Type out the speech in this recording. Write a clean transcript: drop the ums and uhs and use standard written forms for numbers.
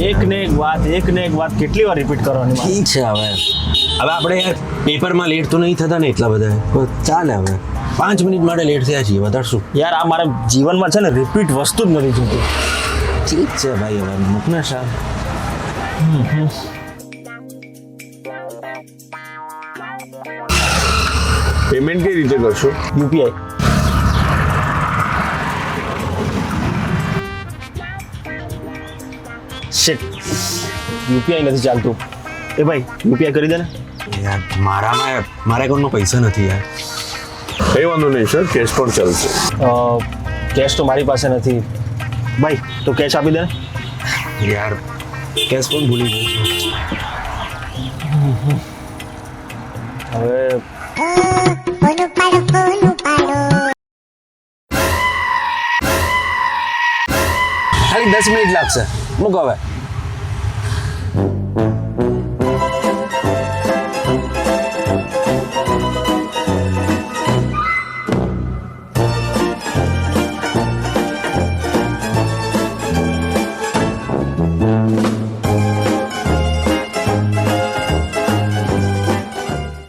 એક ને એક વાત કેટલી વાર રિપીટ કરવાની મારે? ઠીક છે હવે આપણે યાર પેપરમાં લેટ તો નહીં થતા ને એટલા બધા પણ ચાલે હવે 5 મિનિટ માટે લેટ થયા છીએ વધારે શું યાર આ મારા જીવનમાં છે ને રિપીટ વસ્તુ જ નથી જોતી. ઠીક છે ભાઈ હવે મૂકને શા પેમેન્ટ કઈ રીતે કરશો? યુપીઆઈ. શિટ, યુપીઆઈ નથી ચાલતું. એ ભાઈ યુપીઆઈ કરી દે ને. યાર મારા એકાઉન્ટમાં પૈસા નથી યાર કઈ વાંધો નહીં સર, કેશ પણ ચાલશે. કેશ તો મારી પાસે નથી ભાઈ, તો કેશ આપી દે ને. યાર કેશ પણ ભૂલી ગયો છું હવે ખાલી 10 મિનિટ લાગશે મૂકો હવે